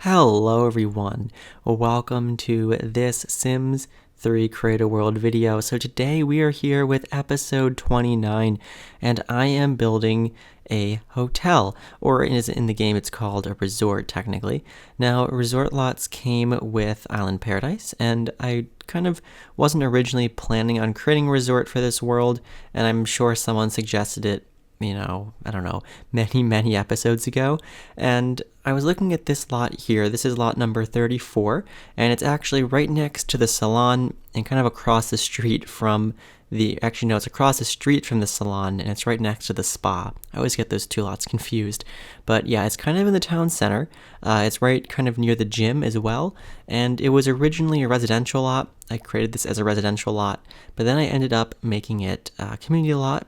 Hello everyone, welcome to this Sims 3 Create a World video. So today we are here with episode 29 and I am building a hotel, or in the game it's called a resort technically. Now resort lots came with Island Paradise and I kind of wasn't originally planning on creating a resort for this world, and I'm sure someone suggested it, I don't know, many episodes ago. And I was looking at this lot here. This is lot number 34, and it's actually right next to the salon and kind of across the street from it's across the street from the salon, and it's right next to the spa. I always get those two lots confused. But yeah, it's kind of in the town center. It's right kind of near the gym as well, and it was originally a residential lot. I created this as a residential lot, but then I ended up making it a community lot.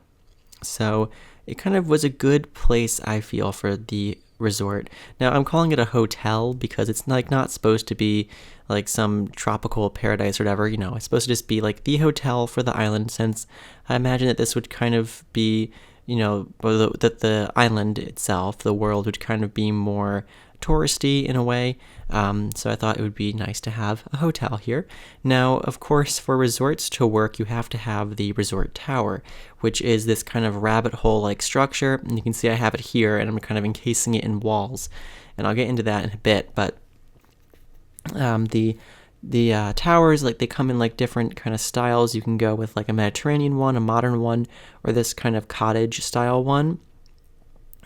So it kind of was a good place, I feel, for the resort. Now I'm calling it a hotel because it's not supposed to be like some tropical paradise or whatever, it's supposed to just be like the hotel for the island, since I imagine that this would kind of be, that the island itself, the world, would kind of be more touristy in a way. So I thought it would be nice to have a hotel here. Now, of course, for resorts to work, you have to have the resort tower, which is this kind of rabbit hole like structure. And you can see I have it here, and I'm kind of encasing it in walls. And I'll get into that in a bit. But the towers, they come in different kind of styles. You can go with a Mediterranean one, a modern one, or this kind of cottage style one.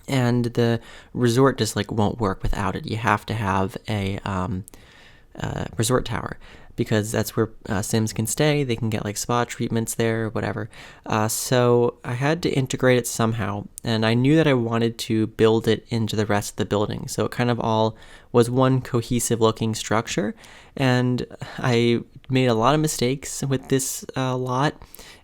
And the resort just won't work without it. You have to have a resort tower, because that's where Sims can stay. They can get spa treatments there, whatever. So I had to integrate it somehow, and I knew that I wanted to build it into the rest of the building. So it kind of all was one cohesive looking structure, and I made a lot of mistakes with this lot.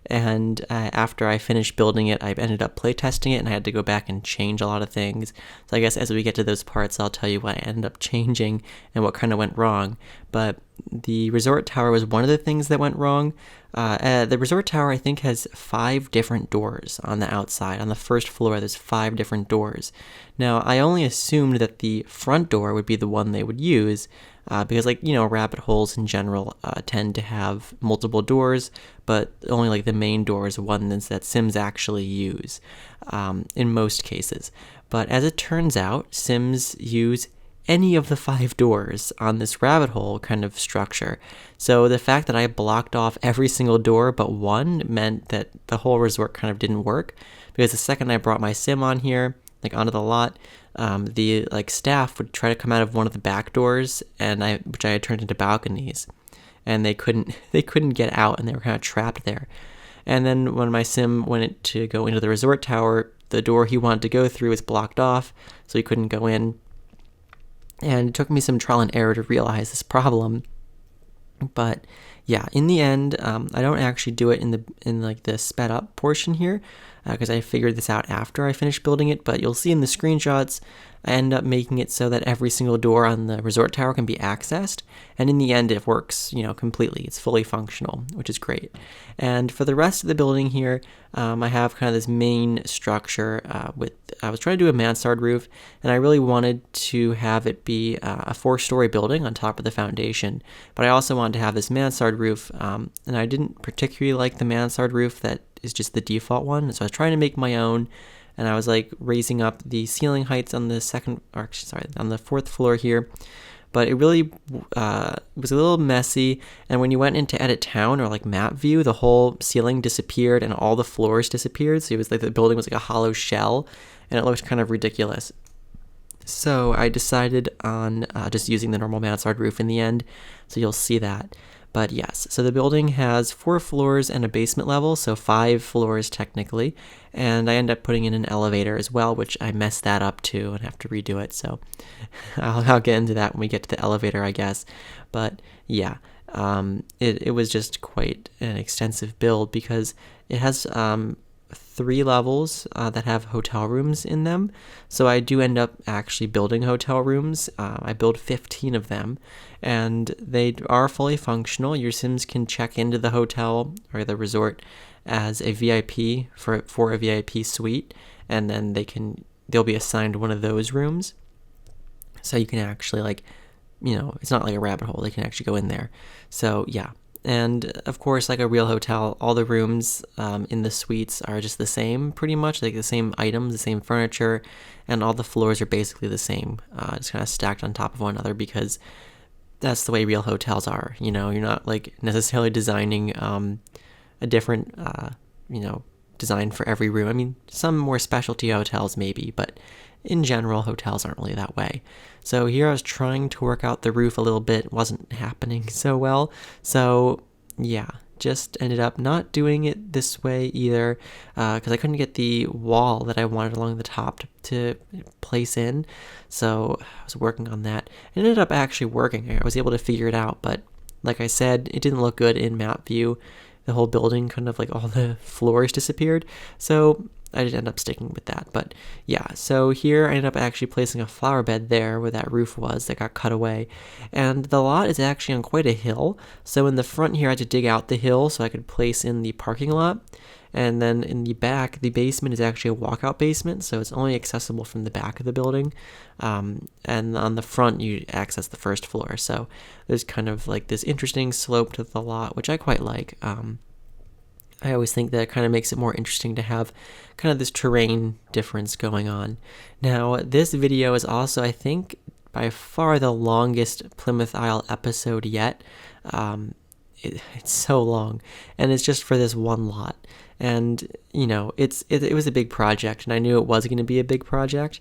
And after I finished building it, I ended up playtesting it, and I had to go back and change a lot of things. So I guess as we get to those parts, I'll tell you what I ended up changing and what kind of went wrong. But the resort tower was one of the things that went wrong. The resort tower, I think, has 5 different doors on the outside. On the first floor, there's 5 different doors. Now, I only assumed that the front door would be the one they would use, because rabbit holes in general tend to have multiple doors, but only the main door is one that Sims actually use in most cases. But as it turns out, Sims use any of the 5 doors on this rabbit hole kind of structure. So the fact that I blocked off every single door but one meant that the whole resort kind of didn't work, because the second I brought my Sim on here, onto the lot, the staff would try to come out of one of the back doors, which I had turned into balconies, and they couldn't get out, and they were kind of trapped there. And then when my Sim went to go into the resort tower, the door he wanted to go through was blocked off, so he couldn't go in. And it took me some trial and error to realize this problem. But yeah, in the end, I don't actually do it in the sped up portion here, because I figured this out after I finished building it. But you'll see in the screenshots, I end up making it so that every single door on the resort tower can be accessed, and in the end it works, completely. It's fully functional, which is great. And for the rest of the building here, I have kind of this main structure I was trying to do a mansard roof, and I really wanted to have it be a 4-story building on top of the foundation, but I also wanted to have this mansard roof, and I didn't particularly like the mansard roof that is just the default one, so I was trying to make my own. And I was raising up the ceiling heights on the on the 4th floor here. But it really was a little messy. And when you went into edit town or map view, the whole ceiling disappeared and all the floors disappeared. So it was the building was a hollow shell, and it looked kind of ridiculous. So I decided on just using the normal mansard roof in the end. So you'll see that. But yes, so the building has 4 floors and a basement level, so 5 floors technically, and I end up putting in an elevator as well, which I messed that up too and have to redo it, so I'll get into that when we get to the elevator, I guess. But yeah, it was just quite an extensive build, because it has 3 levels that have hotel rooms in them. So I do end up actually building hotel rooms. I build 15 of them, and they are fully functional. Your Sims can check into the hotel or the resort as a VIP for a VIP suite, and then they'll be assigned one of those rooms. So you can actually it's not like a rabbit hole. They can actually go in there. So yeah. And of course, like a real hotel, all the rooms in the suites are just the same, pretty much, like the same items, the same furniture, and all the floors are basically the same, just kind of stacked on top of one another, because that's the way real hotels are. You're not like necessarily designing a different, design for every room. I mean, some more specialty hotels maybe, but in general, hotels aren't really that way. So here I was trying to work out the roof a little bit, wasn't happening so well. So yeah, just ended up not doing it this way either, because I couldn't get the wall that I wanted along the top to place in. So I was working on that. It ended up actually working. I was able to figure it out, but like I said, it didn't look good in map view. The whole building, kind of like all the floors disappeared. So I did end up sticking with that. But yeah, so here I ended up actually placing a flower bed there where that roof was that got cut away. And the lot is actually on quite a hill. So in the front here, I had to dig out the hill so I could place in the parking lot. And then in the back, the basement is actually a walkout basement, so it's only accessible from the back of the building. And on the front, you access the first floor. So there's kind of like this interesting slope to the lot, which I quite like. I always think that it kind of makes it more interesting to have kind of this terrain difference going on. Now, this video is also, I think, by far the longest Plymouth Isle episode yet. It's so long, and it's just for this one lot. And it was a big project, and I knew it was going to be a big project,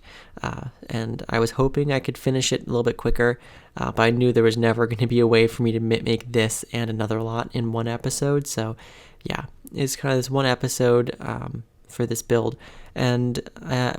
and I was hoping I could finish it a little bit quicker, but I knew there was never going to be a way for me to make this and another lot in one episode. So yeah, it's kind of this one episode for this build, and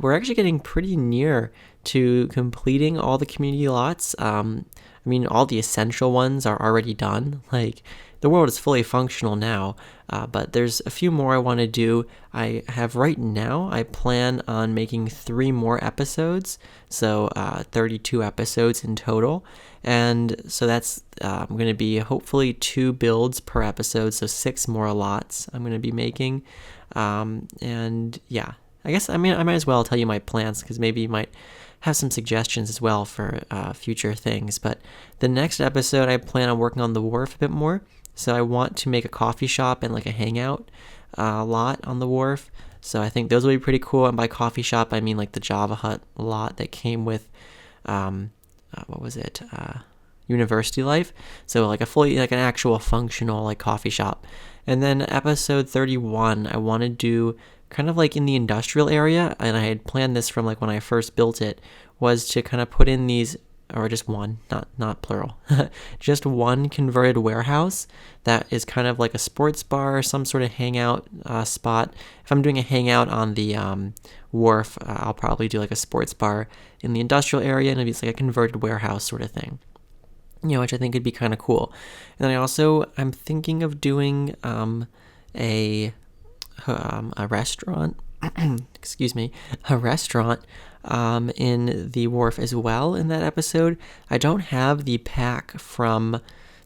we're actually getting pretty near to completing all the community lots. I mean, all the essential ones are already done. Like, the world is fully functional now, but there's a few more I want to do. I have right now, I plan on making 3 more episodes, so 32 episodes in total. And so that's going to be hopefully 2 builds per episode, so 6 more lots I'm going to be making. And yeah, I guess I might as well tell you my plans, because maybe you might have some suggestions as well for future things. But the next episode, I plan on working on the wharf a bit more. So I want to make a coffee shop and like a hangout lot on the wharf. So I think those will be pretty cool. And by coffee shop, I mean like the Java Hut lot that came with, University Life. So like like an actual functional like coffee shop. And then episode 31, I want to do kind of like in the industrial area, and I had planned this from like when I first built it, was to kind of put in these, or just one, not plural, just one converted warehouse that is kind of like a sports bar or some sort of hangout spot. If I'm doing a hangout on the wharf, I'll probably do like a sports bar in the industrial area, and it'll be like a converted warehouse sort of thing, which I think would be kind of cool. And then I'm thinking of doing a restaurant, excuse me, a restaurant in the wharf as well in that episode. I don't have the pack from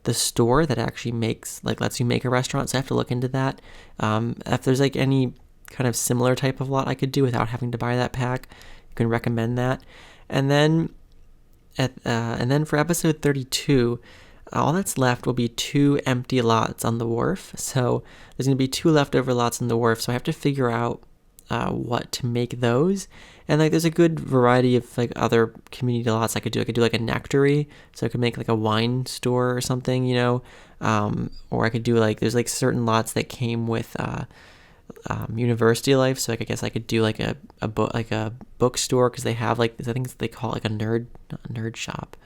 the store that actually lets you make a restaurant, so I have to look into that. If there's like any kind of similar type of lot I could do without having to buy that pack, you can recommend that. And then for episode 32, all that's left will be 2 empty lots on the wharf. So there's going to be 2 leftover lots on the wharf. So I have to figure out what to make those. And like, there's a good variety of like other community lots I could do. I could do like a nectary, so I could make like a wine store or something, or I could do like, there's like certain lots that came with University Life. So like, I guess I could do like a bookstore, because they have like, I think they call it like not a nerd shop.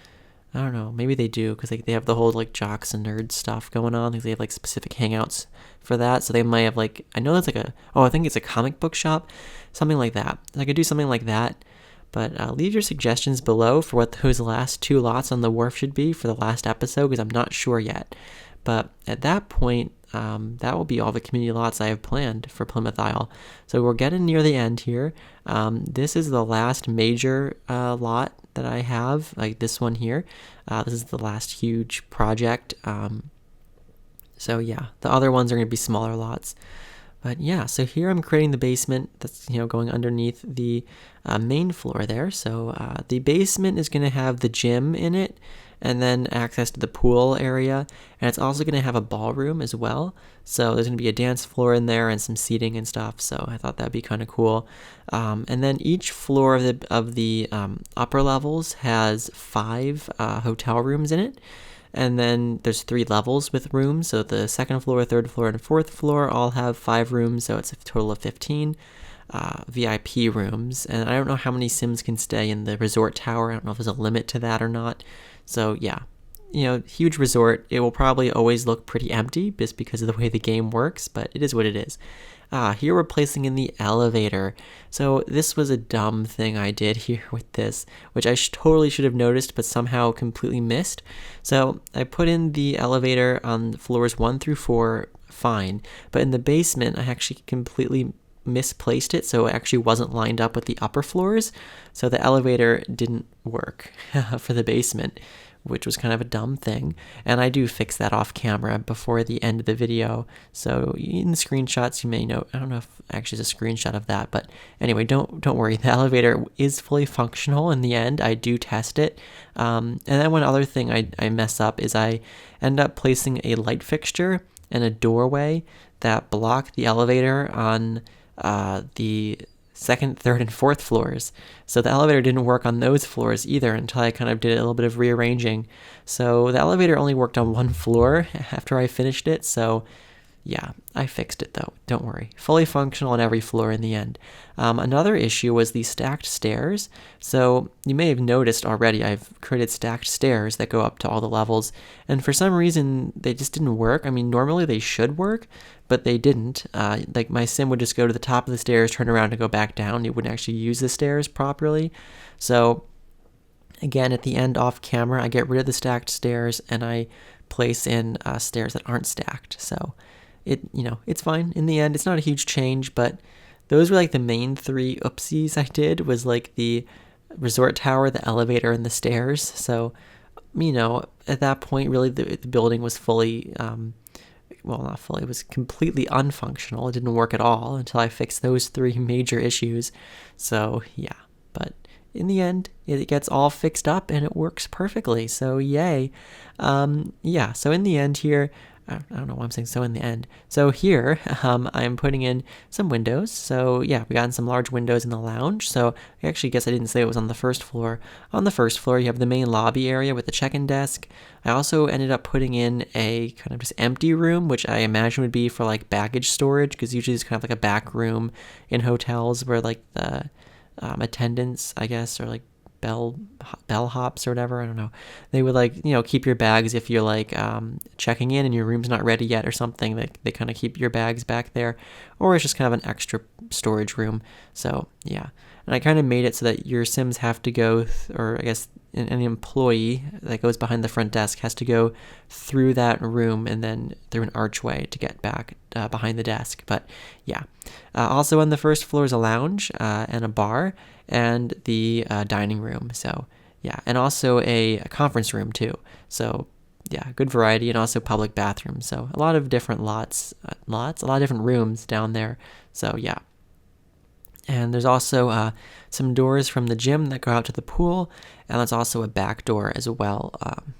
I don't know, maybe they do, because they have the whole like jocks and nerds stuff going on, because they have like specific hangouts for that. So they might have like, I know that's like I think it's a comic book shop, something like that. I could do something like that. But leave your suggestions below for what those last 2 lots on the wharf should be for the last episode, because I'm not sure yet. But at that point, that will be all the community lots I have planned for Plymouth Isle. So we're getting near the end here. This is the last major lot that I have, like this one here. This is the last huge project. So yeah, the other ones are going to be smaller lots. But yeah, so here I'm creating the basement that's going underneath the main floor there. So the basement is going to have the gym in it, and then access to the pool area. And it's also going to have a ballroom as well. So there's going to be a dance floor in there and some seating and stuff. So I thought that'd be kind of cool. And then each floor of the upper levels has 5 hotel rooms in it. And then there's 3 levels with rooms. So the second floor, third floor, and fourth floor all have 5 rooms. So it's a total of 15 VIP rooms. And I don't know how many Sims can stay in the resort tower. I don't know if there's a limit to that or not. So yeah, huge resort. It will probably always look pretty empty just because of the way the game works, but it is what it is. Here we're placing in the elevator. So this was a dumb thing I did here with this, which I totally should have noticed, but somehow completely missed. So I put in the elevator on floors 1 through 4, fine. But in the basement, I actually completely misplaced it, so it actually wasn't lined up with the upper floors. So the elevator didn't work for the basement, which was kind of a dumb thing. And I do fix that off camera before the end of the video. So in the screenshots, you may know, I don't know if actually it's a screenshot of that, but anyway, don't worry. The elevator is fully functional in the end. I do test it. And then one other thing I mess up is I end up placing a light fixture and a doorway that block the elevator on the second, third, and fourth floors. So the elevator didn't work on those floors either until I kind of did a little bit of rearranging. So the elevator only worked on 1 floor after I finished it. So yeah, I fixed it though. Don't worry. Fully functional on every floor in the end. Another issue was the stacked stairs. So you may have noticed already I've created stacked stairs that go up to all the levels. And for some reason, they just didn't work. I mean, normally they should work, but they didn't. Like my sim would just go to the top of the stairs, turn around and go back down. It wouldn't actually use the stairs properly. So again, at the end off camera, I get rid of the stacked stairs and I place in stairs that aren't stacked. So it's fine in the end. It's not a huge change, but those were like the main 3 oopsies I did, was like the resort tower, the elevator, and the stairs. So, at that point, really the building was fully, well, not fully, it was completely unfunctional. It didn't work at all until I fixed those 3 major issues. So yeah, but in the end, it gets all fixed up and it works perfectly. So yay. Yeah, so in the end here, I don't know why I'm saying so in the end. So here, I'm putting in some windows. So yeah, we got some large windows in the lounge. So I actually guess I didn't say it was on the first floor. On the first floor, you have the main lobby area with the check-in desk. I also ended up putting in a kind of just empty room, which I imagine would be for like baggage storage, because usually it's kind of like a back room in hotels where like the attendants, I guess, or like bellhops or whatever, I don't know, they would like keep your bags if you're like checking in and your room's not ready yet or something. They kind of keep your bags back there, or it's just kind of an extra storage room. So yeah, and I kind of made it so that your Sims have to go or I guess an employee that goes behind the front desk has to go through that room and then through an archway to get back behind the desk. But yeah, also on the first floor is a lounge and a bar and the dining room. So yeah, and also a conference room too. So yeah, good variety, and also public bathrooms. So a lot of different a lot of different rooms down there. So yeah. And there's also some doors from the gym that go out to the pool, and there's also a back door as well.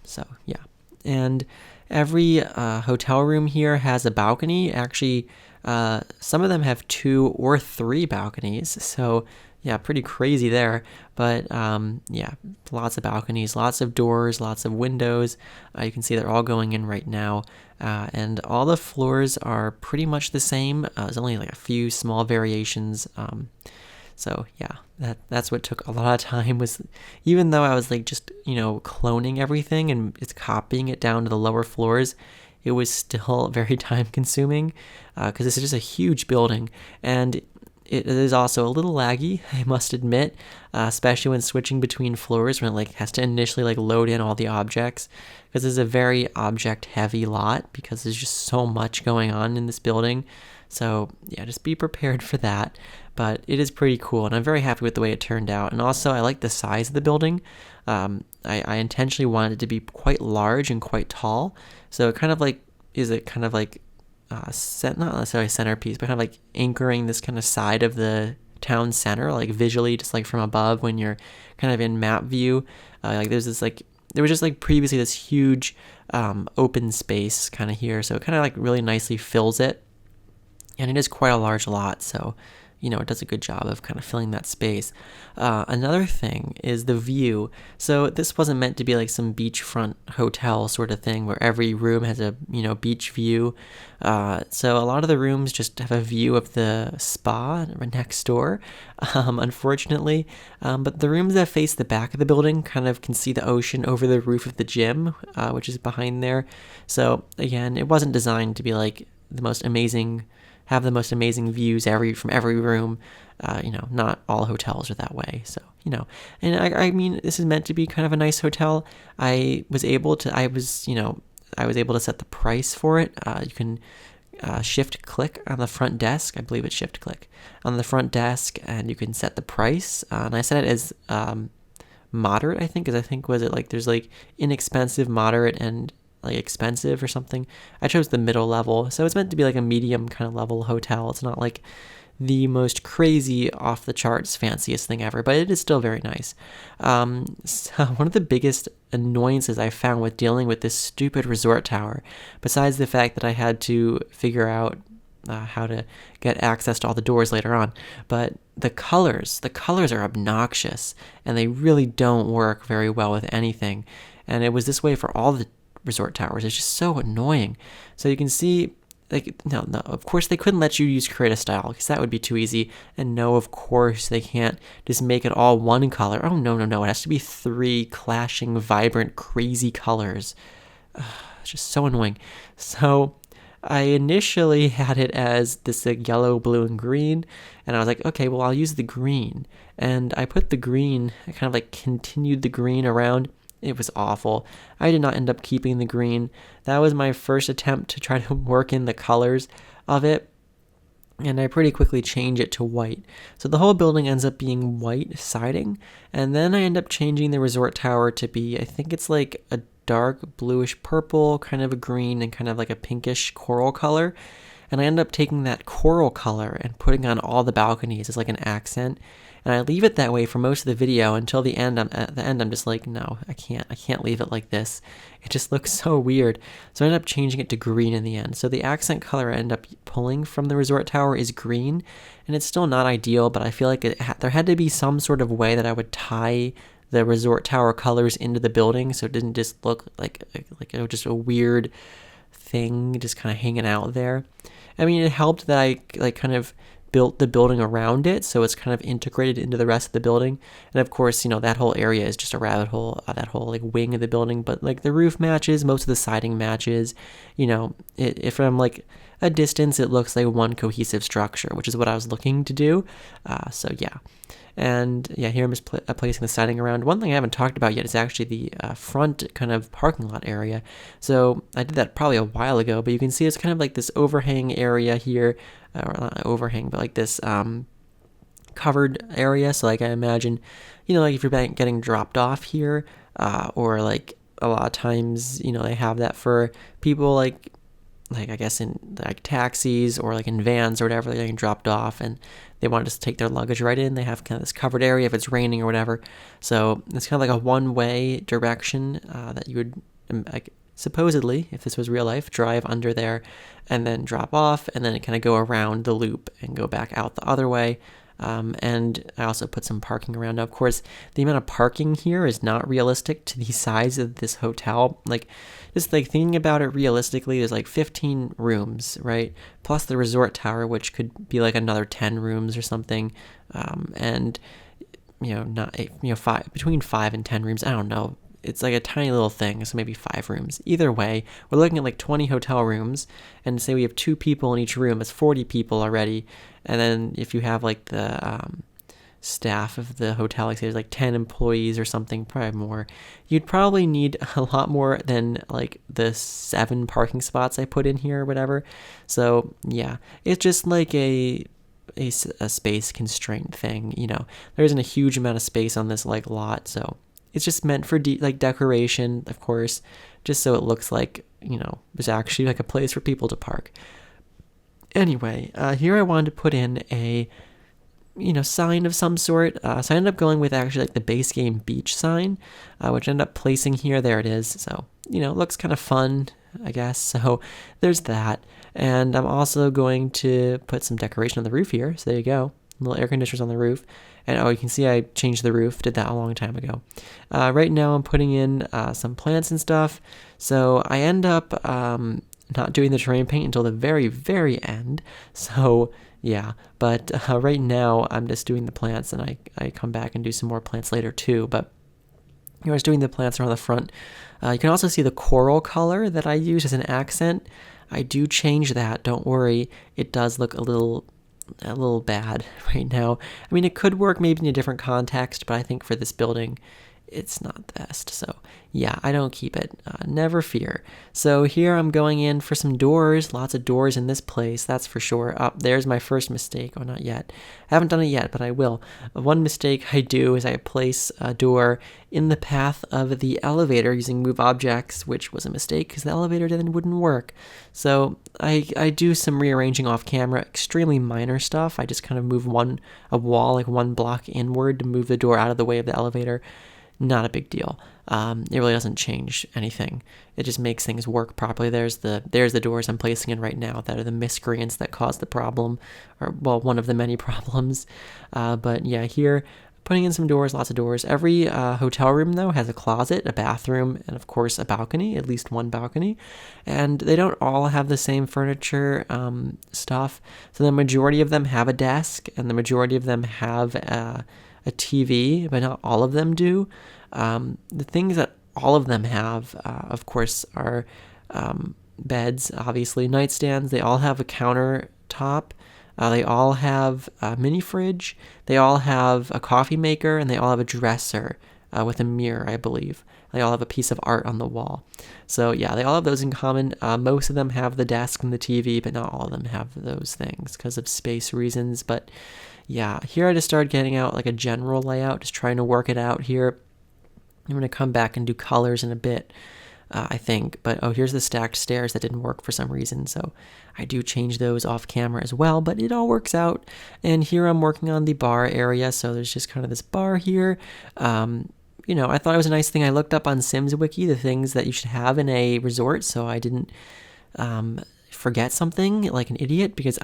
So yeah, and every hotel room here has a balcony. Actually, some of them have 2 or 3 balconies. So yeah, pretty crazy there. But yeah, lots of balconies, lots of doors, lots of windows. You can see they're all going in right now. And all the floors are pretty much the same. There's only like a few small variations. So yeah, that's what took a lot of time, was even though I was like just, cloning everything and it's copying it down to the lower floors, it was still very time consuming because this is just a huge building. And it is also a little laggy, I must admit, especially when switching between floors, when it like has to initially like load in all the objects, because it's a very object heavy lot because there's just so much going on in this building. So yeah, just be prepared for that. But it is pretty cool, and I'm very happy with the way it turned out. And also, I like the size of the building. I intentionally wanted it to be quite large and quite tall. So it kind of like not necessarily centerpiece, but kind of like anchoring this kind of side of the town center, like visually, just like from above when you're kind of in map view. Like there's this like there was just like previously this huge open space kind of here, so it kind of like really nicely fills it, and it is quite a large lot, so it does a good job of kind of filling that space. Another thing is the view. So this wasn't meant to be like some beachfront hotel sort of thing where every room has a beach view. So a lot of the rooms just have a view of the spa next door, unfortunately. But the rooms that face the back of the building kind of can see the ocean over the roof of the gym, which is behind there. So again, it wasn't designed to be like the most amazing views from every room. Not all hotels are that way. So, and I mean, this is meant to be kind of a nice hotel. I was able to set the price for it. You can shift click on the front desk. I believe it's shift click on the front desk, and you can set the price. And I set it as moderate, I think, because was it like there's like inexpensive, moderate, and like expensive or something. I chose the middle level, so it's meant to be like a medium kind of level hotel. It's not like the most crazy off the charts fanciest thing ever, but it is still very nice. So one of the biggest annoyances I found with dealing with this stupid resort tower, besides the fact that I had to figure out how to get access to all the doors later on, but the colors are obnoxious, and they really don't work very well with anything. And it was this way for all the resort towers. It's just so annoying. So you can see, like, no, of course they couldn't let you use create a style, because that would be too easy. And no, of course they can't just make it all one color. Oh, no, it has to be 3 clashing, vibrant, crazy colors. It's just so annoying. So I initially had it as this yellow, blue, and green, and I was like, okay, well, I'll use the green. And I put the green, I kind of like continued the green around. It was awful. I did not end up keeping the green. That was my first attempt to try to work in the colors of it, and I pretty quickly changed it to white. So the whole building ends up being white siding, and then I end up changing the resort tower to be, I think it's like a dark bluish purple, kind of a green, and kind of like a pinkish coral color. And I end up taking that coral color and putting on all the balconies as like an accent. And I leave it that way for most of the video until the end. At the end, I'm just like, no, I can't leave it like this. It just looks so weird. So I ended up changing it to green in the end. So the accent color I end up pulling from the resort tower is green, and it's still not ideal, but I feel like there had to be some sort of way that I would tie the resort tower colors into the building, so it didn't just look like it was just a weird thing just kind of hanging out there. I mean, it helped that I like kind of built the building around it, so it's kind of integrated into the rest of the building. And of course, that whole area is just a rabbit hole, that whole like wing of the building, but like the roof matches, most of the siding matches. If from like a distance, it looks like one cohesive structure, which is what I was looking to do. So yeah. And yeah, here I'm just placing the siding around. One thing I haven't talked about yet is actually the front kind of parking lot area. So I did that probably a while ago, but you can see it's kind of like this overhang area here, or not overhang, but like this covered area. So like I imagine, like if you're getting dropped off here, or like a lot of times, they have that for people like I guess in like taxis or like in vans or whatever, they're getting dropped off and they want to just take their luggage right in. They have kind of this covered area if it's raining or whatever. So it's kind of like a one-way direction that you would, like, supposedly, if this was real life, drive under there and then drop off, and then kind of go around the loop and go back out the other way. And I also put some parking around. Now, of course, the amount of parking here is not realistic to the size of this hotel. Like, just like thinking about it realistically, there's like 15 rooms, right? Plus the resort tower, which could be like another 10 rooms or something. And between 5 and 10 rooms. I don't know. It's like a tiny little thing, so maybe 5 rooms. Either way, we're looking at like 20 hotel rooms, and say we have 2 people in each room, it's 40 people already. And then if you have like the staff of the hotel, like say there's like 10 employees or something, probably more, you'd probably need a lot more than like the 7 parking spots I put in here or whatever. So yeah, it's just like a space constraint thing. There isn't a huge amount of space on this like lot, so it's just meant for like decoration, of course, just so it looks like, there's actually like a place for people to park. Anyway, here I wanted to put in a sign of some sort. So I ended up going with actually like the base game beach sign, which I ended up placing here. There it is. So, it looks kind of fun, I guess. So there's that. And I'm also going to put some decoration on the roof here. So there you go. Little air conditioners on the roof. And you can see I changed the roof. Did that a long time ago. Right now I'm putting in some plants and stuff. So I end up not doing the terrain paint until the very, very end. So yeah, but right now I'm just doing the plants, and I come back and do some more plants later too. But I was doing the plants around the front. You can also see the coral color that I use as an accent. I do change that. Don't worry. It does look a little bad right now. I mean, it could work maybe in a different context, but I think for this building, it's not the best. So yeah, I don't keep it. Never fear. So here I'm going in for some doors. Lots of doors in this place, that's for sure. There's my first mistake. Oh, not yet. I haven't done it yet, but I will. One mistake I do is I place a door in the path of the elevator using move objects, which was a mistake because the elevator then wouldn't work. So I do some rearranging off camera, extremely minor stuff. I just kind of move a wall, like one block inward to move the door out of the way of the elevator. Not a big deal. It really doesn't change anything. It just makes things work properly. There's the doors I'm placing in right now that are the miscreants that caused the problem, or well, one of the many problems. But yeah, here putting in some doors, lots of doors. Every hotel room though has a closet, a bathroom, and of course a balcony, at least one balcony. And they don't all have the same furniture stuff. So the majority of them have a desk, and the majority of them have a TV, but not all of them do. The things that all of them have, of course, are beds, obviously, nightstands. They all have a countertop. They all have a mini fridge. They all have a coffee maker, and they all have a dresser with a mirror, I believe. They all have a piece of art on the wall. So yeah, they all have those in common. Most of them have the desk and the TV, but not all of them have those things because of space reasons. But yeah, here I just started getting out like a general layout, just trying to work it out here. I'm going to come back and do colors in a bit, I think. But here's the stacked stairs that didn't work for some reason. So I do change those off camera as well, but it all works out. And here I'm working on the bar area. So there's just kind of this bar here. I thought it was a nice thing. I looked up on SimsWiki the things that you should have in a resort, so I didn't forget something like an idiot, because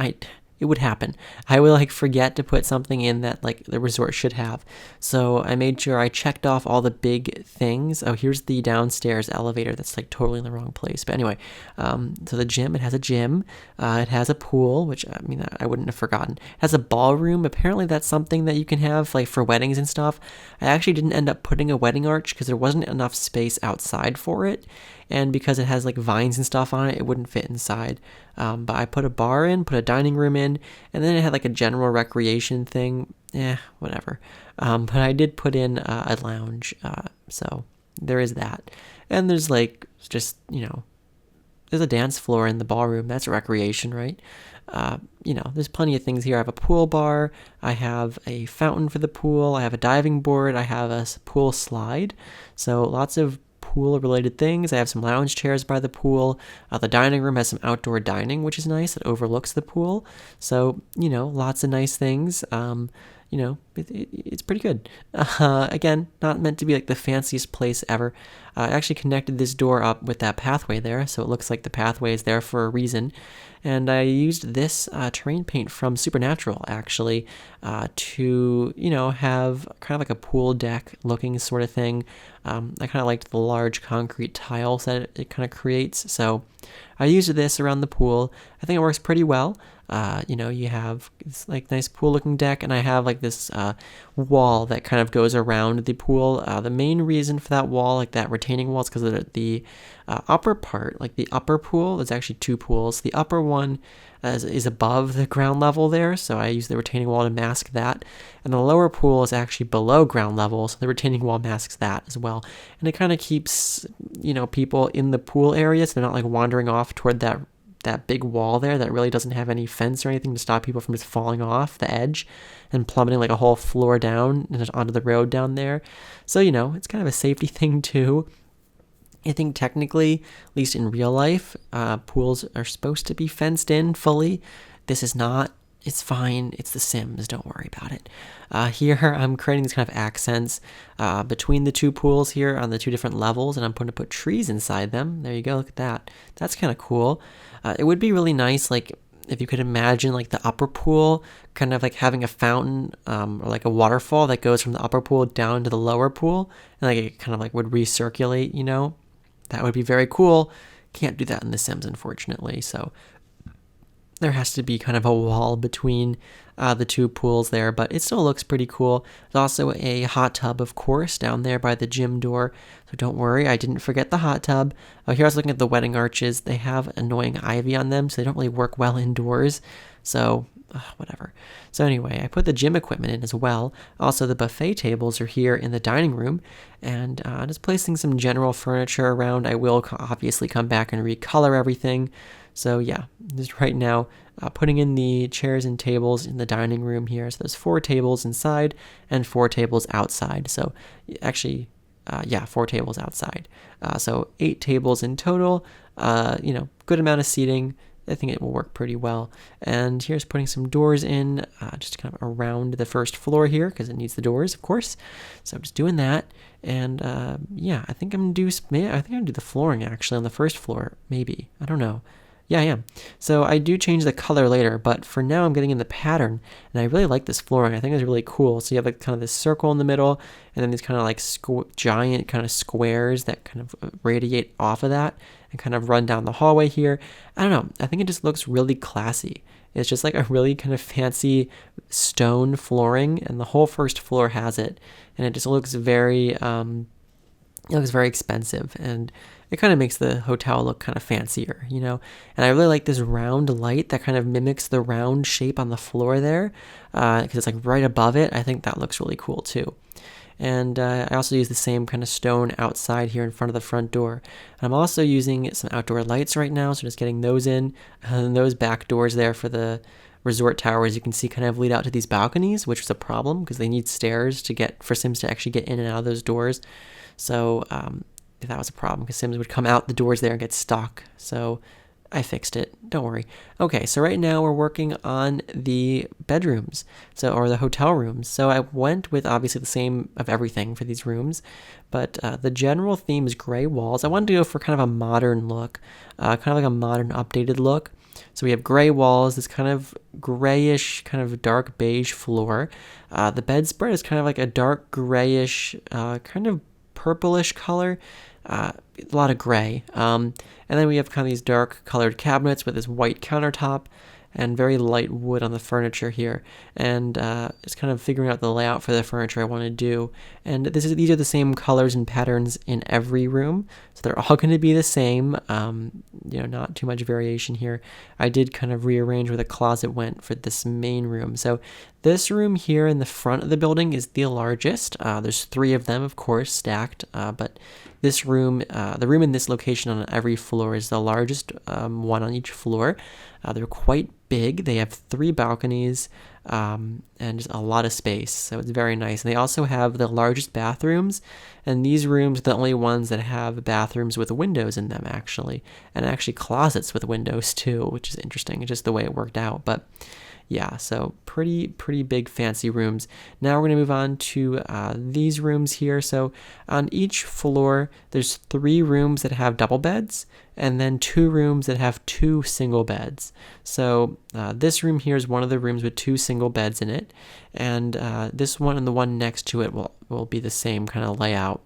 it would happen. I would forget to put something in that the resort should have. So I made sure I checked off all the big things. Oh, here's the downstairs elevator that's totally in the wrong place. But anyway, so the gym, it has a gym. It has a pool, which I wouldn't have forgotten. It has a ballroom. Apparently that's something that you can have for weddings and stuff. I actually didn't end up putting a wedding arch because there wasn't enough space outside for it. And because it has vines and stuff on it, it wouldn't fit inside. But I put a bar in, put a dining room in, and then it had a general recreation thing. Whatever. But I did put in a lounge. So there is that. And there's there's a dance floor in the ballroom. That's recreation, right? There's plenty of things here. I have a pool bar. I have a fountain for the pool. I have a diving board. I have a pool slide. So lots of pool-related things. I have some lounge chairs by the pool. The dining room has some outdoor dining, which is nice. It overlooks the pool. So, lots of nice things. It's pretty good. Again, not meant to be the fanciest place ever. I actually connected this door up with that pathway there, so it looks like the pathway is there for a reason. And I used this terrain paint from Supernatural, actually, to, have kind of a pool deck looking sort of thing. I kind of liked the large concrete tiles that it kind of creates, so I used this around the pool. I think it works pretty well. You have this nice pool looking deck, and I have this wall that kind of goes around the pool. The main reason for that wall, that retaining wall, is because of the upper part, the upper pool. There's actually two pools. The upper one is above the ground level there, so I use the retaining wall to mask that. And the lower pool is actually below ground level, so the retaining wall masks that as well. And it kind of keeps, people in the pool area, so they're not wandering off toward that big wall there that really doesn't have any fence or anything to stop people from just falling off the edge and plummeting a whole floor down and onto the road down there. So, it's kind of a safety thing too. I think technically, at least in real life, pools are supposed to be fenced in fully. This is not, it's fine. It's The Sims. Don't worry about it. Here I'm creating these kind of accents between the two pools here on the two different levels, and I'm going to put trees inside them. There you go. Look at that. That's kind of cool. It would be really nice, like, if you could imagine like the upper pool kind of like having a fountain or like a waterfall that goes from the upper pool down to the lower pool, and like it kind of like would recirculate, you know. That would be very cool. Can't do that in The Sims, unfortunately. So there has to be kind of a wall between the two pools there, but it still looks pretty cool. There's also a hot tub, of course, down there by the gym door. So don't worry, I didn't forget the hot tub. Here I was looking at the wedding arches. They have annoying ivy on them, so they don't really work well indoors. So whatever. So anyway, I put the gym equipment in as well. Also, the buffet tables are here in the dining room, and just placing some general furniture around. I will obviously come back and recolor everything. So yeah, just right now, putting in the chairs and tables in the dining room here. So there's 4 tables inside and 4 tables outside. So actually, 4 tables outside. So 8 tables in total. Good amount of seating. I think it will work pretty well. And here's putting some doors in, just kind of around the first floor here because it needs the doors, of course. So I'm just doing that. And I think I'm gonna do the flooring actually on the first floor, maybe. I don't know. Yeah, I am. So I do change the color later, but for now I'm getting in the pattern, and I really like this flooring. I think it's really cool. So you have like kind of this circle in the middle, and then these kind of like giant kind of squares that kind of radiate off of that and kind of run down the hallway here. I don't know. I think it just looks really classy. It's just like a really kind of fancy stone flooring, and the whole first floor has it, and it just looks very expensive, and it kind of makes the hotel look kind of fancier, you know. And I really like this round light that kind of mimics the round shape on the floor there, because it's like right above it. I think that looks really cool too. And I also use the same kind of stone outside here in front of the front door. And I'm also using some outdoor lights right now, so just getting those in. And those back doors there for the resort towers, you can see kind of lead out to these balconies, which is a problem because they need stairs for Sims to actually get in and out of those doors. So that was a problem because Sims would come out the doors there and get stuck. So I fixed it. Don't worry. Okay, so right now we're working on the bedrooms, or the hotel rooms. So I went with obviously the same of everything for these rooms, but the general theme is gray walls. I wanted to go for kind of a modern look, kind of like a modern updated look. So we have gray walls, this kind of grayish, kind of dark beige floor. The bedspread is kind of like a dark grayish, kind of purplish color. A lot of gray. And then we have kind of these dark colored cabinets with this white countertop and very light wood on the furniture here. And it's kind of figuring out the layout for the furniture I want to do. And these are the same colors and patterns in every room. So they're all going to be the same. Not too much variation here. I did kind of rearrange where the closet went for this main room. So this room here in the front of the building is the largest. There's 3 of them, of course, stacked. But this room, the room in this location on every floor is the largest one on each floor. They're quite big. They have 3 balconies and just a lot of space. So it's very nice. And they also have the largest bathrooms. And these rooms are the only ones that have bathrooms with windows in them, actually. And actually closets with windows, too, which is interesting. It's just the way it worked out. But yeah, so pretty big fancy rooms. Now we're going to move on to these rooms here. So on each floor, there's 3 rooms that have double beds and then 2 rooms that have 2 single beds. So this room here is one of the rooms with 2 single beds in it. And this one and the one next to it will be the same kind of layout.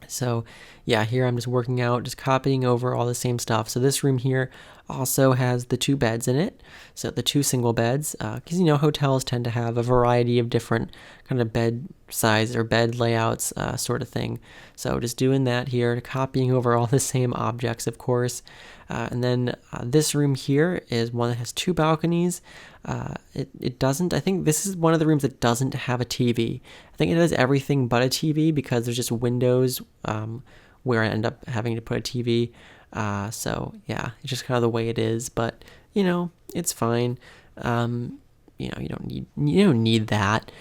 So yeah, here I'm just working out, just copying over all the same stuff. So this room here also has the 2 beds in it. So the 2 single beds, because hotels tend to have a variety of different kind of bed size or bed layouts, sort of thing. So just doing that here, copying over all the same objects, of course. And then this room here is one that has 2 balconies. It doesn't, I think this is one of the rooms that doesn't have a TV. I think it has everything but a TV because there's just windows where I end up having to put a TV. So yeah, it's just kind of the way it is, but it's fine. You don't need that.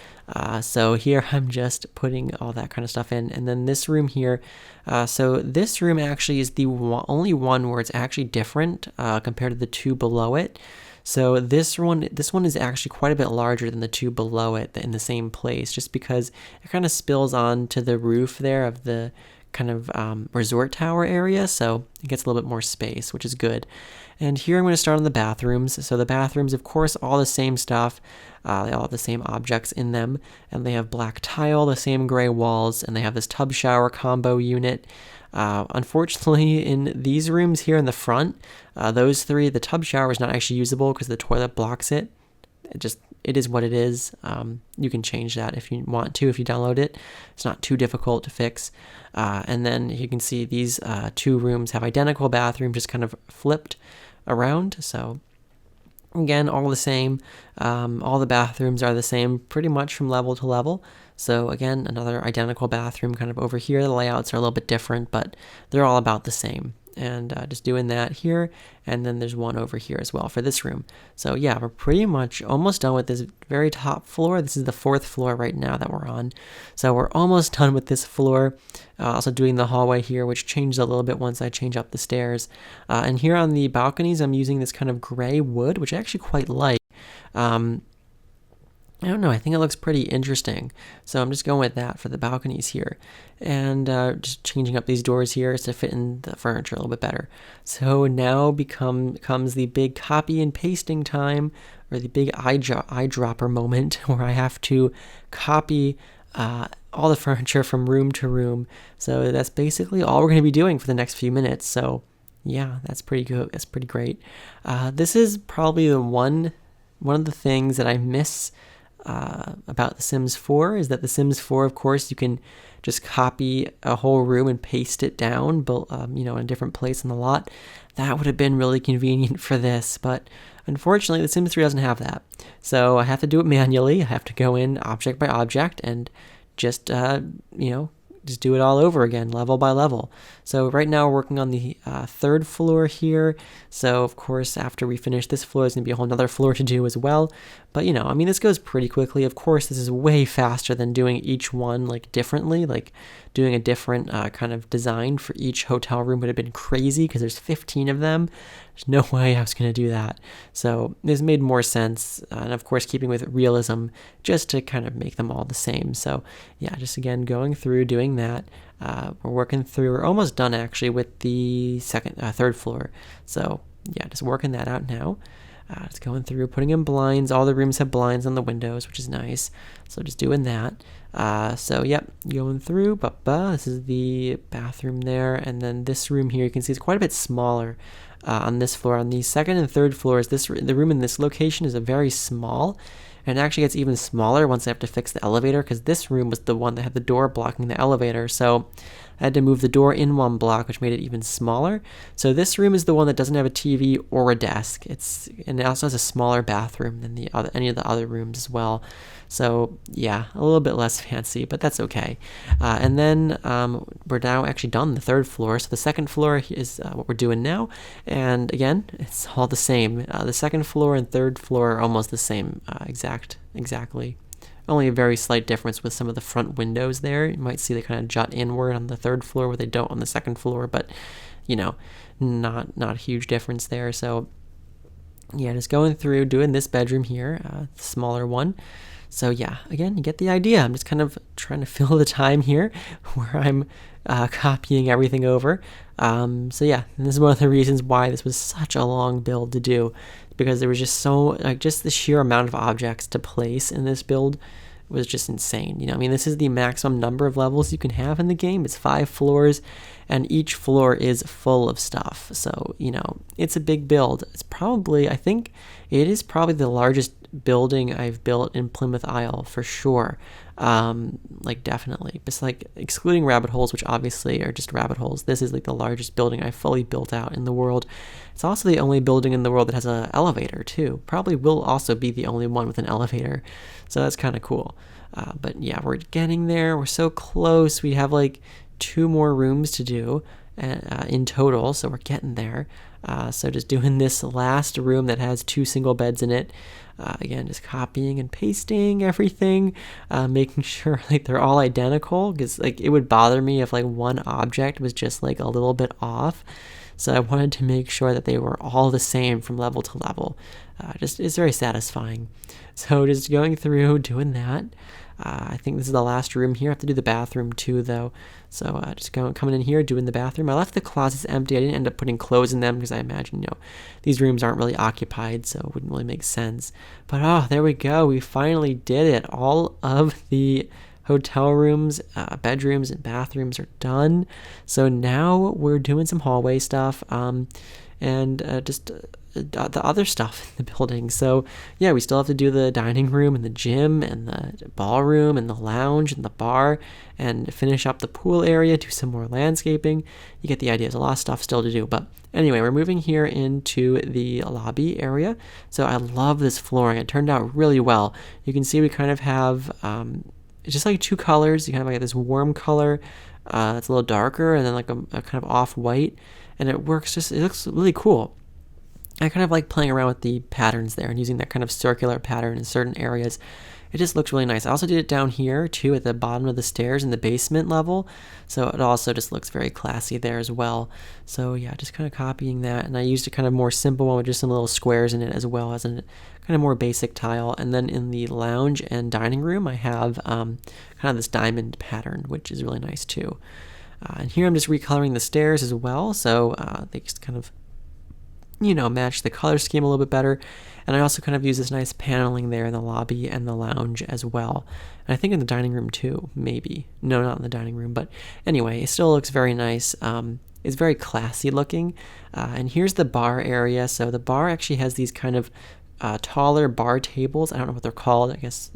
So here I'm just putting all that kind of stuff in. And then this room here, so this room actually is the only one where it's actually different compared to the 2 below it. So this one is actually quite a bit larger than the two below it in the same place, just because it kind of spills onto the roof there of the kind of resort tower area, so it gets a little bit more space, which is good. And here I'm going to start on the bathrooms. So the bathrooms, of course, all the same stuff. They all have the same objects in them, and they have black tile, the same gray walls, and they have this tub shower combo unit. Unfortunately, in these rooms here in the front, those three, the tub shower is not actually usable because the toilet blocks it. It is what it is. You can change that if you want to, if you download it. It's not too difficult to fix. And then you can see these two rooms have identical bathrooms, just kind of flipped around. So again, all the same. All the bathrooms are the same pretty much from level to level. So again, another identical bathroom kind of over here. The layouts are a little bit different, but they're all about the same. And just doing that here, and then there's one over here as well for this room. So yeah, we're pretty much almost done with this very top floor. This is the 4th floor right now that we're on. So we're almost done with this floor. Also doing the hallway here, which changes a little bit once I change up the stairs. And here on the balconies, I'm using this kind of gray wood, which I actually quite like. I don't know, I think it looks pretty interesting. So I'm just going with that for the balconies here. And just changing up these doors here to fit in the furniture a little bit better. So now comes the big copy and pasting time, or the big eyedropper moment, where I have to copy all the furniture from room to room. So that's basically all we're going to be doing for the next few minutes. So yeah, that's pretty good. That's pretty great. This is probably one of the things that I miss about The Sims 4 is that The Sims 4, of course, you can just copy a whole room and paste it down, but in a different place in the lot. That would have been really convenient for this, but unfortunately, The Sims 3 doesn't have that. So I have to do it manually. I have to go in object by object and just just do it all over again, level by level. So right now we're working on the 3rd floor here. So of course, after we finish this floor, there's gonna be a whole nother floor to do as well. But this goes pretty quickly. Of course, this is way faster than doing each one differently. Doing a different kind of design for each hotel room would have been crazy because there's 15 of them. There's no way I was gonna do that. So this made more sense, and of course, keeping with realism, just to kind of make them all the same. So yeah, just again going through doing that. We're working through. We're almost done actually with the 3rd floor. So yeah, just working that out now. Just going through, putting in blinds. All the rooms have blinds on the windows, which is nice. So just doing that. So yep, going through. This is the bathroom there, and then this room here, you can see it's quite a bit smaller on this floor. On the 2nd and 3rd floors, the room in this location is a very small. And it actually gets even smaller once I have to fix the elevator, because this room was the one that had the door blocking the elevator. So I had to move the door in one block, which made it even smaller. So this room is the one that doesn't have a TV or a desk. And it also has a smaller bathroom than any of the other rooms as well. So yeah, a little bit less fancy, but that's okay. And then we're now actually done the 3rd floor. So the 2nd floor is what we're doing now. And again, it's all the same. The 2nd floor and 3rd floor are almost the same, exactly. Only a very slight difference with some of the front windows there. You might see they kind of jut inward on the 3rd floor where they don't on the 2nd floor, but not a huge difference there. So yeah, just going through, doing this bedroom here, the smaller one. So yeah, again, you get the idea. I'm just kind of trying to fill the time here where I'm copying everything over. So yeah, and this is one of the reasons why this was such a long build to do, because there was just just the sheer amount of objects to place in this build was just insane. This is the maximum number of levels you can have in the game. It's 5 floors, and each floor is full of stuff. So, it's a big build. I think it is probably the largest building I've built in Plymouth Isle for sure. Definitely. Just excluding rabbit holes, which obviously are just rabbit holes. This is the largest building I've fully built out in the world. It's also the only building in the world that has an elevator too. Probably will also be the only one with an elevator. So that's kind of cool. But yeah, we're getting there. We're so close. We have 2 more rooms to do in total. So we're getting there. So just doing this last room that has 2 single beds in it. Again, just copying and pasting everything, making sure like they're all identical, because like it would bother me if like one object was just like a little bit off. So I wanted to make sure that they were all the same from level to level. Just it's very satisfying. So just going through doing that. I think this is the last room here. I have to do the bathroom too, though. So just coming in here, doing the bathroom. I left the closets empty. I didn't end up putting clothes in them because I imagine, these rooms aren't really occupied, so it wouldn't really make sense. But oh, there we go. We finally did it. All of the hotel rooms, bedrooms, and bathrooms are done. So now we're doing some hallway stuff, and just the other stuff in the building. So yeah, we still have to do the dining room and the gym and the ballroom and the lounge and the bar, and finish up the pool area, do some more landscaping. You get the idea. There's a lot of stuff still to do. But anyway, we're moving here into the lobby area. So I love this flooring. It turned out really well. You can see we kind of have it's just like two colors. You kind of like this warm color that's a little darker, and then like a kind of off-white, and it looks really cool. I kind of like playing around with the patterns there and using that kind of circular pattern in certain areas. It just looks really nice. I also did it down here too at the bottom of the stairs in the basement level. So it also just looks very classy there as well. So yeah, just kind of copying that. And I used a kind of more simple one with just some little squares in it as well as a kind of more basic tile. And then in the lounge and dining room, I have kind of this diamond pattern, which is really nice too. And here I'm just recoloring the stairs as well. So they just kind of match the color scheme a little bit better. And I also kind of use this nice paneling there in the lobby and the lounge as well. And I think in the dining room too, maybe. No, not in the dining room. But anyway, it still looks very nice. It's very classy looking. And here's the bar area. So the bar actually has these kind of taller bar tables. I don't know what they're called. I guess,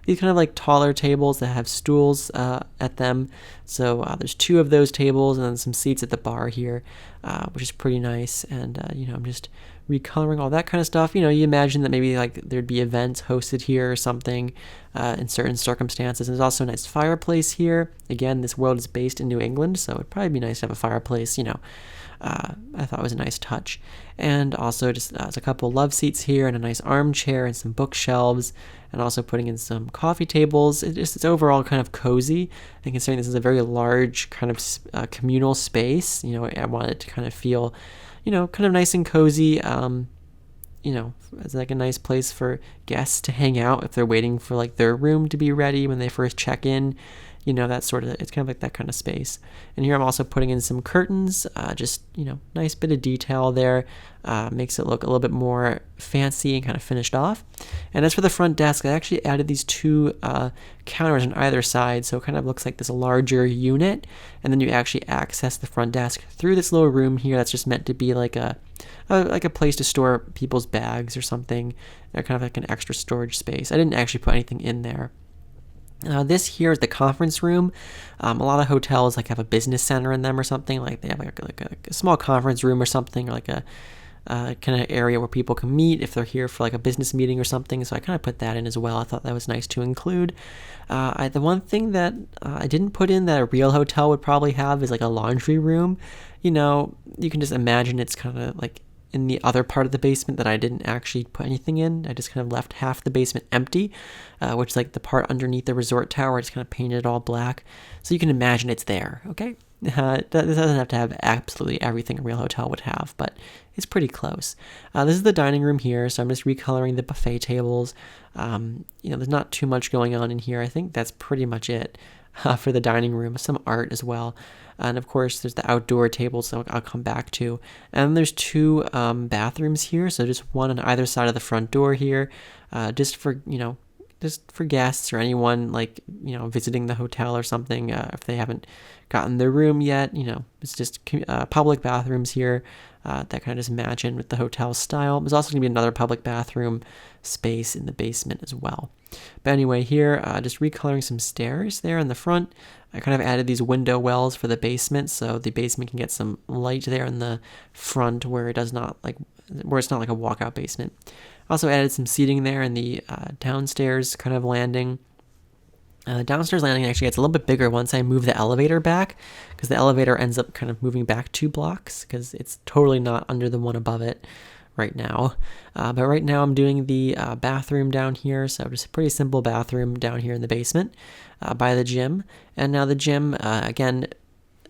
these kind of like taller tables that have stools at them. So there's two of those tables and then some seats at the bar here, which is pretty nice. And, I'm just recoloring all that kind of stuff. You imagine that maybe like there'd be events hosted here or something in certain circumstances. And there's also a nice fireplace here. Again, this world is based in New England, so it'd probably be nice to have a fireplace, I thought it was a nice touch. And also just there's a couple love seats here and a nice armchair and some bookshelves, and also putting in some coffee tables. It's overall kind of cozy. And considering this is a very large kind of communal space, I wanted it to kind of feel, kind of nice and cozy. It's like a nice place for guests to hang out if they're waiting for like their room to be ready when they first check in. That sort of, it's kind of like that kind of space. And here I'm also putting in some curtains, just, nice bit of detail there, makes it look a little bit more fancy and kind of finished off. And as for the front desk, I actually added these two counters on either side, so it kind of looks like this larger unit, and then you actually access the front desk through this little room here that's just meant to be like a place to store people's bags or something, kind of like an extra storage space. I didn't actually put anything in there. This here is the conference room. A lot of hotels like have a business center in them or something. Like they have like a small conference room or something, or like a kind of area where people can meet if they're here for like a business meeting or something. So I kind of put that in as well. I thought that was nice to include. The one thing that I didn't put in that a real hotel would probably have is like a laundry room. You can just imagine it's kind of like in the other part of the basement that I didn't actually put anything in. I just kind of left half the basement empty, which is like the part underneath the resort tower. I just kind of painted it all black. So you can imagine it's there, okay? It doesn't have to have absolutely everything a real hotel would have, but it's pretty close. This is the dining room here, so I'm just recoloring the buffet tables. There's not too much going on in here. I think that's pretty much it for the dining room. Some art as well. And of course, there's the outdoor tables that I'll come back to. And there's two bathrooms here, so just one on either side of the front door here, just for guests or anyone like visiting the hotel or something. If they haven't gotten their room yet, it's just public bathrooms here that kind of just match in with the hotel style. There's also gonna be another public bathroom space in the basement as well. But anyway, here just recoloring some stairs there in the front. I kind of added these window wells for the basement, so the basement can get some light there in the front where it's not like a walkout basement. Also added some seating there in the downstairs kind of landing. The downstairs landing actually gets a little bit bigger once I move the elevator back, because the elevator ends up kind of moving back 2 blocks because it's totally not under the one above it right now. But right now I'm doing the bathroom down here, so just a pretty simple bathroom down here in the basement by the gym. And now the gym, again,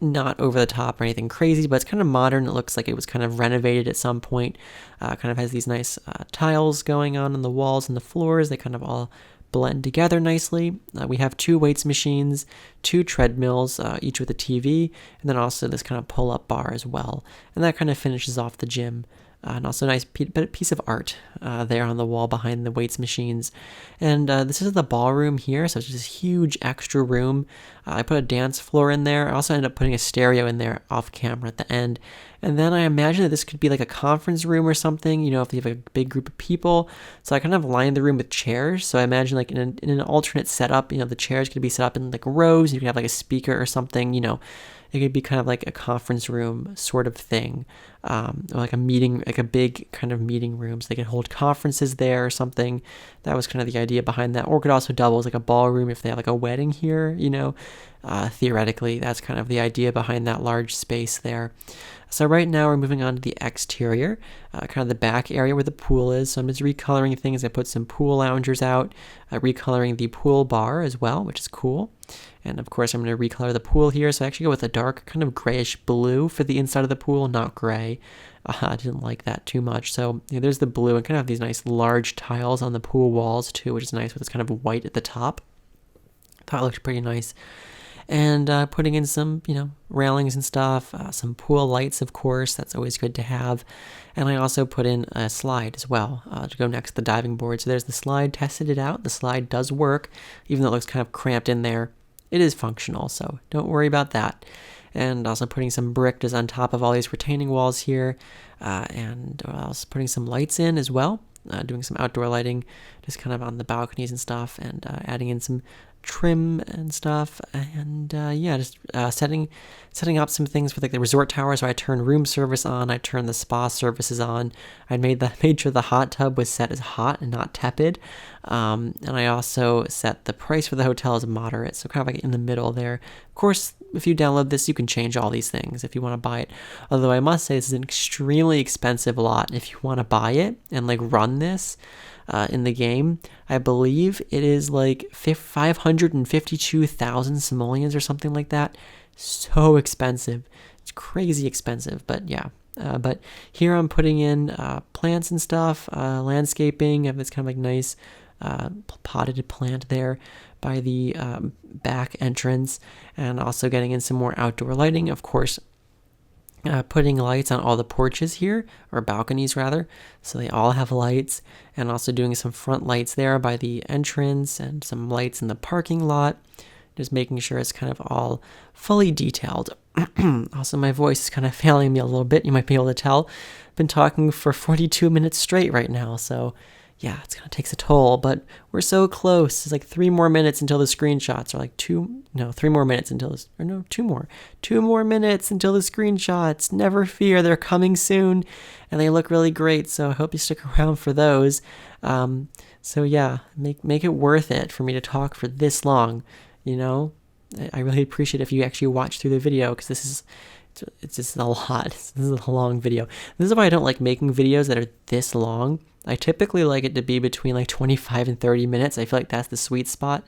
not over the top or anything crazy, but it's kind of modern. It looks like it was kind of renovated at some point. Kind of has these nice tiles going on the walls and the floors. They kind of all blend together nicely. We have 2 weights machines, 2 treadmills, each with a TV, and then also this kind of pull-up bar as well. And that kind of finishes off the gym. And also a nice piece of art there on the wall behind the weights machines. And this is the ballroom here, so it's just this huge extra room. I put a dance floor in there. I also ended up putting a stereo in there off camera at the end. And then I imagine that this could be like a conference room or something, if you have a big group of people. So I kind of lined the room with chairs. So I imagine like in an alternate setup, the chairs could be set up in like rows. You could have like a speaker or something, It could be kind of like a conference room sort of thing, or like a meeting, like a big kind of meeting room. So they could hold conferences there or something. That was kind of the idea behind that. Or it could also double as like a ballroom if they have like a wedding here, Theoretically, that's kind of the idea behind that large space there. So right now we're moving on to the exterior, kind of the back area where the pool is. So I'm just recoloring things. I put some pool loungers out, recoloring the pool bar as well, which is cool. And of course I'm going to recolor the pool here. So I actually go with a dark kind of grayish blue for the inside of the pool, not gray. I didn't like that too much. So there's the blue, and kind of have these nice large tiles on the pool walls too, which is nice with this kind of white at the top. Thought it looked pretty nice. And putting in some, railings and stuff, some pool lights, of course, that's always good to have. And I also put in a slide as well to go next to the diving board. So there's the slide, tested it out. The slide does work, even though it looks kind of cramped in there. It is functional, so don't worry about that. And also putting some brick just on top of all these retaining walls here. And also putting some lights in as well. Doing some outdoor lighting just kind of on the balconies and stuff, and adding in some trim and stuff, and just setting up some things with like the resort tower. So I turned room service on, I turned the spa services on, I made sure the hot tub was set as hot and not tepid, and I also set the price for the hotel as moderate, so kind of like in the middle there. Of course, if you download this, you can change all these things if you want to buy it, although I must say this is an extremely expensive lot. If you want to buy it and like run this in the game, I believe it is like 552,000 simoleons or something like that. So expensive. It's crazy expensive, but yeah. But here I'm putting in plants and stuff, landscaping. I have this kind of like nice potted plant there by the back entrance, and also getting in some more outdoor lighting, of course. Putting lights on all the porches here, or balconies rather, so they all have lights, and also doing some front lights there by the entrance and some lights in the parking lot, just making sure it's kind of all fully detailed. Also, my voice is kind of failing me a little bit, you might be able to tell. I've been talking for 42 minutes straight right now, so yeah, it's kind of takes a toll, but we're so close. It's like 3 more minutes until the screenshots, or like 3 more minutes until this, or no, 2 more. 2 more minutes until the screenshots. Never fear, they're coming soon, and they look really great, so I hope you stick around for those. So yeah, make it worth it for me to talk for this long, I really appreciate it if you actually watch through the video, because it's just a lot. This is a long video. This is why I don't like making videos that are this long. I typically like it to be between like 25 and 30 minutes. I feel like that's the sweet spot.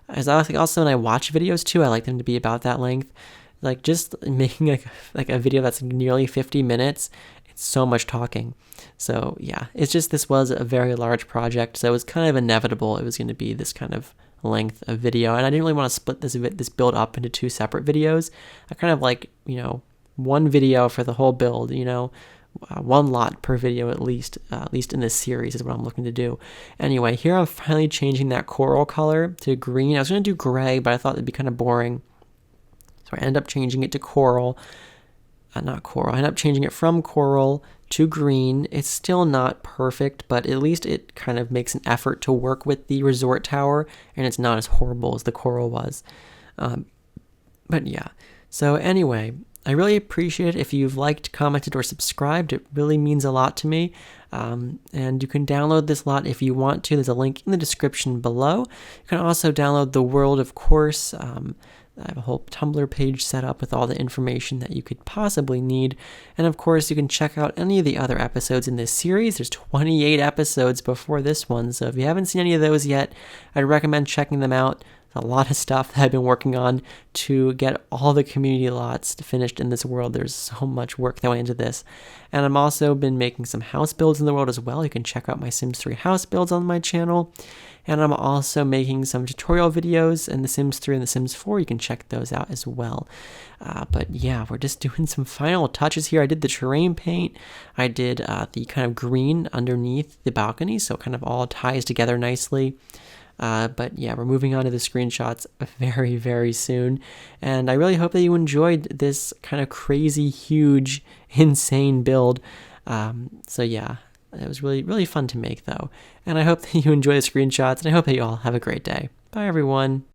As I think also when I watch videos too, I like them to be about that length. Like just making like a video that's nearly 50 minutes, it's so much talking. So yeah, it's just this was a very large project, so it was kind of inevitable it was going to be this kind of length of video, and I didn't really want to split this build up into 2 separate videos. I kind of like, one video for the whole build, 1 lot per video at least in this series is what I'm looking to do. Anyway, here I'm finally changing that coral color to green. I was going to do gray, but I thought it'd be kind of boring, so I ended up changing it to coral. Not coral. I ended up changing it from coral to green. It's still not perfect, but at least it kind of makes an effort to work with the resort tower, and it's not as horrible as the coral was. But yeah, so anyway, I really appreciate it if you've liked, commented, or subscribed. It really means a lot to me. And you can download this lot if you want to. There's a link in the description below. You can also download the world, of course. I have a whole Tumblr page set up with all the information that you could possibly need. And of course, you can check out any of the other episodes in this series. There's 28 episodes before this one, so if you haven't seen any of those yet, I'd recommend checking them out. There's a lot of stuff that I've been working on to get all the community lots finished in this world. There's so much work that went into this. And I've also been making some house builds in the world as well. You can check out my Sims 3 house builds on my channel. And I'm also making some tutorial videos in The Sims 3 and The Sims 4. You can check those out as well. But yeah, we're just doing some final touches here. I did the terrain paint. I did the kind of green underneath the balcony, so it kind of all ties together nicely. But yeah, we're moving on to the screenshots very, very soon. And I really hope that you enjoyed this kind of crazy, huge, insane build. So yeah. It was really, really fun to make, though. And I hope that you enjoy the screenshots, and I hope that you all have a great day. Bye, everyone.